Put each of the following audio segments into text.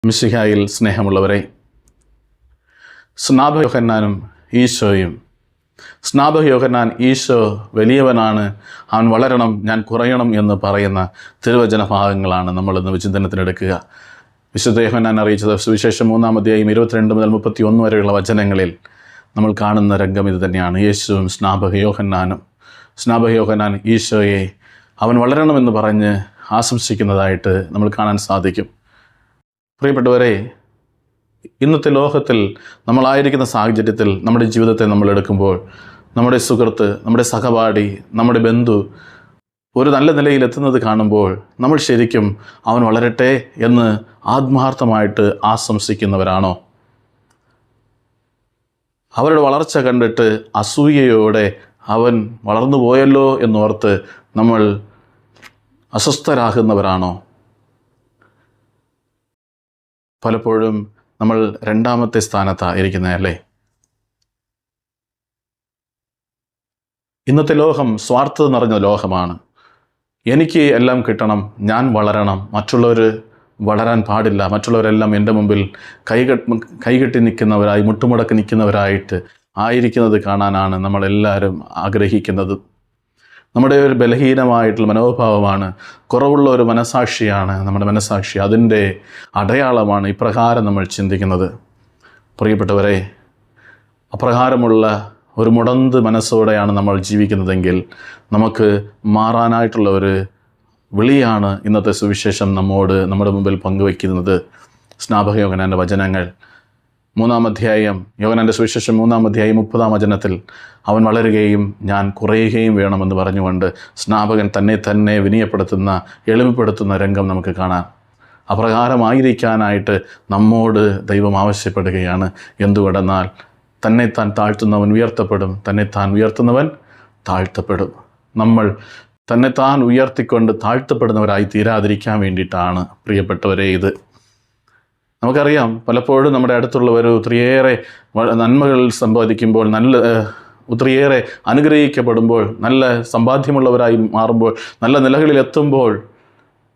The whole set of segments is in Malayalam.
മിശിഹായിൽ സ്നേഹമുള്ളവരെ, സ്നാപകയോഹന്നാനും ഈശോയും. സ്നാപകയോഹന്നാൻ ഈശോ വലിയവനാണ്, അവൻ വളരണം, ഞാൻ കുറയണം എന്ന് പറയുന്ന തിരുവചന ഭാഗങ്ങളാണ് നമ്മളിന്ന് വിചിന്തനത്തിനെടുക്കുക. വിശുദ്ധ യോഹന്നാൻ അറിയിച്ചത് സുവിശേഷം 3-ാം അധ്യായം 22 മുതൽ 31 വരെയുള്ള വചനങ്ങളിൽ നമ്മൾ കാണുന്ന രംഗം ഇത് തന്നെയാണ്. യേശുവും സ്നാപകയോഹന്നാൻ ഈശോയെ അവൻ വളരണമെന്ന് പറഞ്ഞ് ആശംസിക്കുന്നതായിട്ട് നമ്മൾ കാണാൻ സാധിക്കും. പ്രിയപ്പെട്ടവരെ, ഇന്നത്തെ ലോകത്തിൽ നമ്മളായിരിക്കുന്ന സാഹചര്യത്തിൽ നമ്മുടെ ജീവിതത്തെ നമ്മൾ എടുക്കുമ്പോൾ നമ്മുടെ സുഹൃത്ത്, നമ്മുടെ സഹപാഠി, നമ്മുടെ ബന്ധു ഒരു നല്ല നിലയിലെത്തുന്നത് കാണുമ്പോൾ നമ്മൾ ശരിക്കും അവൻ വളരട്ടെ എന്ന് ആത്മാർത്ഥമായിട്ട് ആശംസിക്കുന്നവരാണോ? അവരുടെ വളർച്ച കണ്ടിട്ട് അസൂയയോടെ അവൻ വളർന്നു പോയല്ലോ എന്നോർത്ത് നമ്മൾ അസ്വസ്ഥരാകുന്നവരാണോ? പലപ്പോഴും നമ്മൾ രണ്ടാമത്തെ സ്ഥാനത്താണ് ഇരിക്കുന്നതല്ലേ? ഇന്നത്തെ ലോകം സ്വാർത്ഥത നിറഞ്ഞ ലോകമാണ്. എനിക്ക് എല്ലാം കിട്ടണം, ഞാൻ വളരണം, മറ്റുള്ളവർ വളരാൻ പാടില്ല, മറ്റുള്ളവരെല്ലാം എൻ്റെ മുമ്പിൽ കൈകെട്ടി നിൽക്കുന്നവരായി, മുട്ടുമുടക്കി നിൽക്കുന്നവരായിട്ട് ആയിരിക്കുന്നത് കാണാനാണ് നമ്മളെല്ലാവരും ആഗ്രഹിക്കുന്നത്. നമ്മുടെ ഒരു ബലഹീനമായിട്ടുള്ള മനോഭാവമാണ്, കുറവുള്ള ഒരു മനസാക്ഷിയാണ് നമ്മുടെ മനസാക്ഷി. അതിൻ്റെ അടയാളമാണ് ഇപ്രകാരം നമ്മൾ ചിന്തിക്കുന്നത്. പ്രിയപ്പെട്ടവരെ, അപ്രകാരമുള്ള ഒരു മുടന്ത് മനസ്സോടെയാണ് നമ്മൾ ജീവിക്കുന്നതെങ്കിൽ നമുക്ക് മാറാനായിട്ടുള്ള ഒരു വിളിയാണ് ഇന്നത്തെ സുവിശേഷം നമ്മുടെ മുമ്പിൽ പങ്കുവയ്ക്കുന്നത്. സ്നാപകയോഹന്നാൻ്റെ വചനങ്ങൾ 3-ാം അധ്യായം, യോഹന്നാൻ്റെ സുവിശേഷം 3-ാം അധ്യായം 30-ാം വചനത്തിൽ അവൻ വളരുകയും ഞാൻ കുറയുകയും വേണമെന്ന് പറഞ്ഞുകൊണ്ട് സ്നാപകൻ തന്നെ വിനയപ്പെടുത്തുന്ന, എളിമപ്പെടുത്തുന്ന രംഗം നമുക്ക് കാണാം. അപ്രകാരമായിരിക്കാനായിട്ട് നമ്മോട് ദൈവം ആവശ്യപ്പെടുകയാണ്. എന്തുകൊണ്ടെന്നാൽ തന്നെത്താൻ താഴ്ത്തുന്നവൻ ഉയർത്തപ്പെടും, തന്നെത്താൻ ഉയർത്തുന്നവൻ താഴ്ത്തപ്പെടും. നമ്മൾ തന്നെത്താൻ ഉയർത്തിക്കൊണ്ട് താഴ്ത്തപ്പെടുന്നവരായി തീരാതിരിക്കാൻ വേണ്ടിയിട്ടാണ് പ്രിയപ്പെട്ടവരെ ഇത്. നമുക്കറിയാം, പലപ്പോഴും നമ്മുടെ അടുത്തുള്ളവർ ഒത്തിരിയേറെ നന്മകൾ സമ്പാദിക്കുമ്പോൾ, ഒത്തിരിയേറെ അനുഗ്രഹിക്കപ്പെടുമ്പോൾ, നല്ല സമ്പാദ്യമുള്ളവരായി മാറുമ്പോൾ, നല്ല നിലകളിലെത്തുമ്പോൾ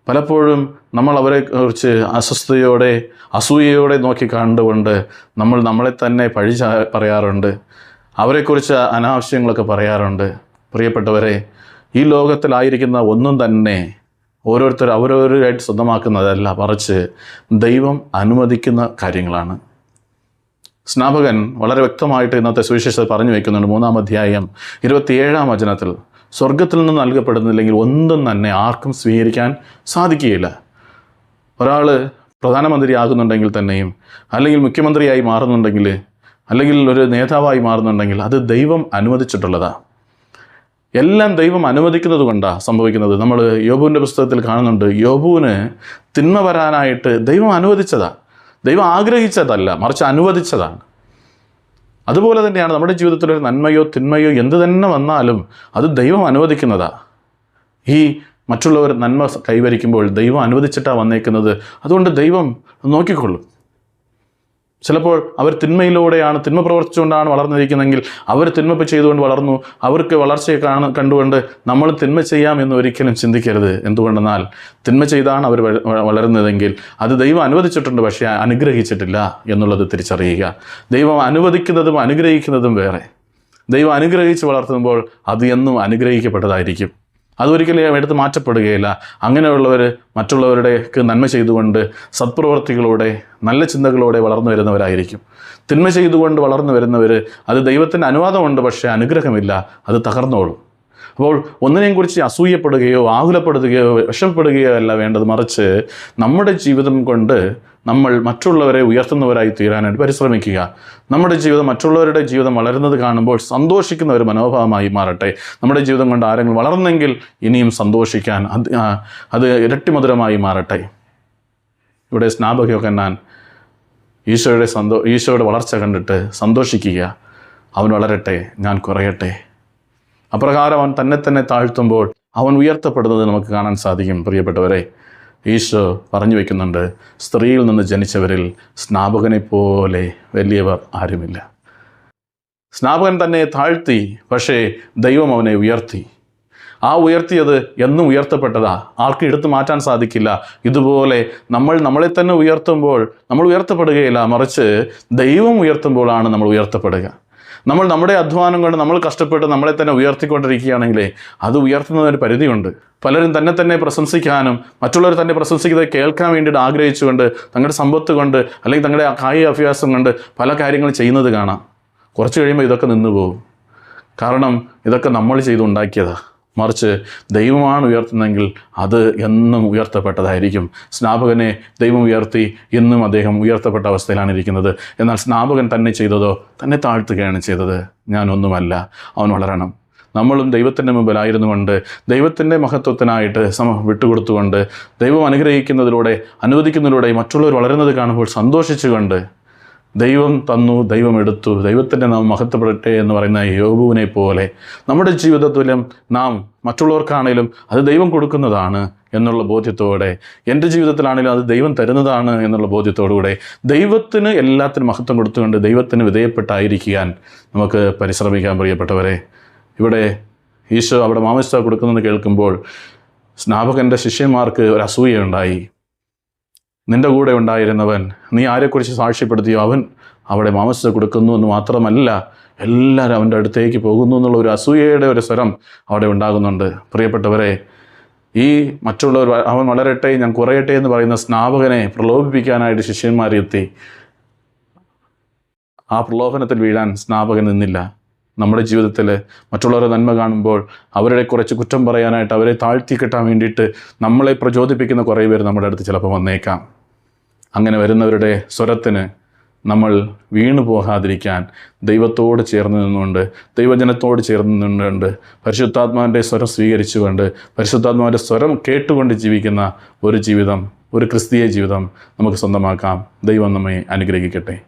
പലപ്പോഴും നമ്മൾ അവരെക്കുറിച്ച് അസ്വസ്ഥതയോടെ, അസൂയയോടെ നോക്കി കണ്ടുകൊണ്ട് നമ്മൾ നമ്മളെ തന്നെ പറയാറുണ്ട്. അവരെക്കുറിച്ച് അനാവശ്യങ്ങളൊക്കെ പറയാറുണ്ട്. പ്രിയപ്പെട്ടവരെ, ഈ ലോകത്തിലായിരിക്കുന്ന ഒന്നും തന്നെ ഓരോരുത്തർ അവരവരായിട്ട് സ്വന്തമാക്കുന്നതല്ല, മറിച്ച് ദൈവം അനുവദിക്കുന്ന കാര്യങ്ങളാണ്. സ്നാപകൻ വളരെ വ്യക്തമായിട്ട് ഇന്നത്തെ സുവിശേഷത്തിൽ പറഞ്ഞു വയ്ക്കുന്നുണ്ട്. 3-ാം അധ്യായം 27-ാം വചനത്തിൽ, സ്വർഗത്തിൽ നിന്ന് നൽകപ്പെടുന്നില്ലെങ്കിൽ ഒന്നും തന്നെ ആർക്കും സ്വീകരിക്കാൻ സാധിക്കുകയില്ല. ഒരാൾ പ്രധാനമന്ത്രി ആകുന്നുണ്ടെങ്കിൽ തന്നെയും, അല്ലെങ്കിൽ മുഖ്യമന്ത്രിയായി മാറുന്നുണ്ടെങ്കിൽ, അല്ലെങ്കിൽ ഒരു നേതാവായി മാറുന്നുണ്ടെങ്കിൽ അത് ദൈവം അനുവദിച്ചിട്ടുള്ളതാണ്. എല്ലാം ദൈവം അനുവദിക്കുന്നത് കൊണ്ടാണ് സംഭവിക്കുന്നത്. നമ്മൾ യോബുവിൻ്റെ പുസ്തകത്തിൽ കാണുന്നുണ്ട്, യോബുവിന് തിന്മ വരാനായിട്ട് ദൈവം അനുവദിച്ചതാണ്. ദൈവം ആഗ്രഹിച്ചതല്ല, മറിച്ച് അനുവദിച്ചതാണ്. അതുപോലെ തന്നെയാണ് നമ്മുടെ ജീവിതത്തിലൊരു നന്മയോ തിന്മയോ എന്ത് തന്നെ വന്നാലും അത് ദൈവം അനുവദിക്കുന്നതാണ്. ഈ മറ്റുള്ളവർ നന്മ കൈവരിക്കുമ്പോൾ ദൈവം അനുവദിച്ചിട്ടാണ് വന്നേക്കുന്നത്. അതുകൊണ്ട് ദൈവം നോക്കിക്കൊള്ളും. ചിലപ്പോൾ അവർ തിന്മ പ്രവർത്തിച്ചുകൊണ്ടാണ് വളർന്നിരിക്കുന്നതെങ്കിൽ അവർ തിന്മ ചെയ്തുകൊണ്ട് വളർന്നു, അവർക്ക് വളർച്ചയെ കണ്ടുകൊണ്ട് നമ്മൾ തിന്മ ചെയ്യാം എന്ന് ഒരിക്കലും ചിന്തിക്കരുത്. എന്തുകൊണ്ടെന്നാൽ തിന്മ ചെയ്താണ് അവർ വളരുന്നതെങ്കിൽ അത് ദൈവം അനുവദിച്ചിട്ടുണ്ട്, പക്ഷേ അനുഗ്രഹിച്ചിട്ടില്ല എന്നുള്ളത് തിരിച്ചറിയുക. ദൈവം അനുവദിക്കുന്നതും അനുഗ്രഹിക്കുന്നതും വേറെ. ദൈവം അനുഗ്രഹിച്ച് വളർത്തുമ്പോൾ അത് എന്നും അനുഗ്രഹിക്കപ്പെട്ടതായിരിക്കും. അതൊരിക്കലും എടുത്ത് മാറ്റപ്പെടുകയില്ല. അങ്ങനെയുള്ളവർ മറ്റുള്ളവരുടെക്ക് നന്മ ചെയ്തുകൊണ്ട് സത്പ്രവർത്തികളോടെ, നല്ല ചിന്തകളോടെ വളർന്നു വരുന്നവരായിരിക്കും. തിന്മ ചെയ്തുകൊണ്ട് വളർന്നു വരുന്നവർ അത് ദൈവത്തിൻ്റെ അനുവാദമുണ്ട്, പക്ഷേ അനുഗ്രഹമില്ല, അത് തകർന്നോളും. അപ്പോൾ ഒന്നിനെയും കുറിച്ച് അസൂയപ്പെടുകയോ ആകുലപ്പെടുകയോ വിഷമപ്പെടുകയോ അല്ല വേണ്ടത്, മറിച്ച് നമ്മുടെ ജീവിതം കൊണ്ട് നമ്മൾ മറ്റുള്ളവരെ ഉയർത്തുന്നവരായി തീരാനായിട്ട് പരിശ്രമിക്കുക. നമ്മുടെ ജീവിതം മറ്റുള്ളവരുടെ ജീവിതം വളരുന്നത് കാണുമ്പോൾ സന്തോഷിക്കുന്ന ഒരു മനോഭാവമായി മാറട്ടെ. നമ്മുടെ ജീവിതം കൊണ്ട് ആരെങ്കിലും വളർന്നെങ്കിൽ ഇനിയും സന്തോഷിക്കാൻ അത് ഇരട്ടി മധുരമായി മാറട്ടെ. ഇവിടെ സ്നാപകയോഹന്നാൻ ഈശോയുടെ വളർച്ച കണ്ടിട്ട് സന്തോഷിക്കുക. അവൻ വളരട്ടെ, ഞാൻ കുറയട്ടെ. അപ്രകാരം അവൻ തന്നെ താഴ്ത്തുമ്പോൾ അവൻ ഉയർത്തപ്പെടുന്നത് നമുക്ക് കാണാൻ സാധിക്കും. പ്രിയപ്പെട്ടവരെ, ഈശോ പറഞ്ഞു വയ്ക്കുന്നുണ്ട്, സ്ത്രീയിൽ നിന്ന് ജനിച്ചവരിൽ സ്നാപകനെ പോലെ വലിയവർ ആരുമില്ല. സ്നാപകൻ തന്നെ താഴ്ത്തി, പക്ഷേ ദൈവം അവനെ ഉയർത്തി. ആ ഉയർത്തിയത് എന്നും ഉയർത്തപ്പെട്ടതാ, ആർക്കും എടുത്തു മാറ്റാൻ സാധിക്കില്ല. ഇതുപോലെ നമ്മൾ നമ്മളെ തന്നെ ഉയർത്തുമ്പോൾ നമ്മൾ ഉയർത്തപ്പെടുകയില്ല, മറിച്ച് ദൈവം ഉയർത്തുമ്പോഴാണ് നമ്മൾ ഉയർത്തപ്പെടുക. നമ്മൾ നമ്മുടെ അധ്വാനം കൊണ്ട് നമ്മൾ കഷ്ടപ്പെട്ട് നമ്മളെ തന്നെ ഉയർത്തിക്കൊണ്ടിരിക്കുകയാണെങ്കിലേ അത് ഉയർത്തുന്നതിന് പരിധിയുണ്ട്. പലരും തന്നെ പ്രശംസിക്കാനും മറ്റുള്ളവർ തന്നെ പ്രശംസിക്കുന്നത് കേൾക്കാൻ വേണ്ടിയിട്ട് ആഗ്രഹിച്ചുകൊണ്ട് തങ്ങളുടെ സമ്പത്ത് കൊണ്ട് അല്ലെങ്കിൽ തങ്ങളുടെ കായിക അഭ്യാസം കൊണ്ട് പല കാര്യങ്ങൾ ചെയ്യുന്നത് കാണാം. കുറച്ച് കഴിയുമ്പോൾ ഇതൊക്കെ നിന്നു പോകും. കാരണം ഇതൊക്കെ നമ്മൾ ചെയ്തുണ്ടാക്കിയതാണ്. മറിച്ച് ദൈവമാണ് ഉയർത്തുന്നതെങ്കിൽ അത് എന്നും ഉയർത്തപ്പെട്ടതായിരിക്കും. സ്നാപകനെ ദൈവം ഉയർത്തി, ഇന്നും അദ്ദേഹം ഉയർത്തപ്പെട്ട അവസ്ഥയിലാണ് ഇരിക്കുന്നത്. എന്നാൽ സ്നാപകൻ തന്നെ ചെയ്തതോ തന്നെ താഴ്ത്തുകയാണ് ചെയ്തത്. ഞാനൊന്നുമല്ല, അവൻ വളരണം. നമ്മളും ദൈവത്തിൻ്റെ മുമ്പിലായിരുന്നു കൊണ്ട് ദൈവത്തിൻ്റെ മഹത്വത്തിനായിട്ട് വിട്ടുകൊടുത്തുകൊണ്ട് ദൈവം അനുഗ്രഹിക്കുന്നതിലൂടെ അനുവദിക്കുന്നതിലൂടെ മറ്റുള്ളവർ വളരുന്നത് കാണുമ്പോൾ സന്തോഷിച്ചുകൊണ്ട് ദൈവം തന്നു, ദൈവം എടുത്തു, ദൈവത്തിൻ്റെ നാം മഹത്വപ്പെടട്ടെ എന്ന് പറയുന്ന യോബുവിനെ പോലെ നമ്മുടെ ജീവിതത്തിലും നാം മറ്റുള്ളവർക്കാണേലും അത് ദൈവം കൊടുക്കുന്നതാണ് എന്നുള്ള ബോധ്യത്തോടെ, എൻ്റെ ജീവിതത്തിലാണെങ്കിലും അത് ദൈവം തരുന്നതാണ് എന്നുള്ള ബോധ്യത്തോടുകൂടെ ദൈവത്തിന് എല്ലാത്തിനും മഹത്വം കൊടുത്തുകൊണ്ട് ദൈവത്തിന് വിധേയപ്പെട്ടായിരിക്കാൻ നമുക്ക് പരിശ്രമിക്കാൻ പ്രിയപ്പെട്ടവരെ. ഇവിടെ ഈശോ അവിടെ മാമോദിസ കൊടുക്കുന്നത് കേൾക്കുമ്പോൾ സ്നാപകൻ്റെ ശിഷ്യന്മാർക്ക് ഒരു അസൂയയുണ്ടായി. നിൻ്റെ കൂടെ ഉണ്ടായിരുന്നവൻ, നീ ആരെക്കുറിച്ച് സാക്ഷ്യപ്പെടുത്തിയോ അവൻ അവിടെ മാമോദിസ കൊടുക്കുന്നു എന്ന് മാത്രമല്ല, എല്ലാവരും അവൻ്റെ അടുത്തേക്ക് പോകുന്നു എന്നുള്ള ഒരു അസൂയയുടെ ഒരു സ്വരം അവിടെ ഉണ്ടാകുന്നുണ്ട്. പ്രിയപ്പെട്ടവരെ, ഈ മറ്റുള്ളവർ അവൻ വളരട്ടെ ഞാൻ കുറയട്ടെ എന്ന് പറയുന്ന സ്നാപകനെ പ്രലോഭിപ്പിക്കാനായിട്ട് ശിഷ്യന്മാരെത്തി. ആ പ്രലോഭനത്തിൽ വീഴാൻ സ്നാപകൻ നിന്നില്ല. നമ്മുടെ ജീവിതത്തിൽ മറ്റുള്ളവരെ നന്മ കാണുമ്പോൾ അവരുടെ കുറച്ച് കുറ്റം പറയാനായിട്ട്, അവരെ താഴ്ത്തി കെട്ടാൻ വേണ്ടിയിട്ട് നമ്മളെ പ്രചോദിപ്പിക്കുന്ന കുറേ പേർ നമ്മുടെ അടുത്ത് ചിലപ്പോൾ വന്നേക്കാം. അങ്ങനെ വരുന്നവരുടെ സ്വരത്തിന് നമ്മൾ വീണു പോകാതിരിക്കാൻ ദൈവത്തോട് ചേർന്ന് നിന്നുകൊണ്ട്, ദൈവജനത്തോട് ചേർന്ന് നിന്നുകൊണ്ട്, പരിശുദ്ധാത്മാവിൻ്റെ സ്വരം സ്വീകരിച്ചുകൊണ്ട്, പരിശുദ്ധാത്മാവിൻ്റെ സ്വരം കേട്ടുകൊണ്ട് ജീവിക്കുന്ന ഒരു ജീവിതം, ഒരു ക്രിസ്തീയ ജീവിതം നമുക്ക് സ്വന്തമാക്കാം. ദൈവം നമ്മെ അനുഗ്രഹിക്കട്ടെ.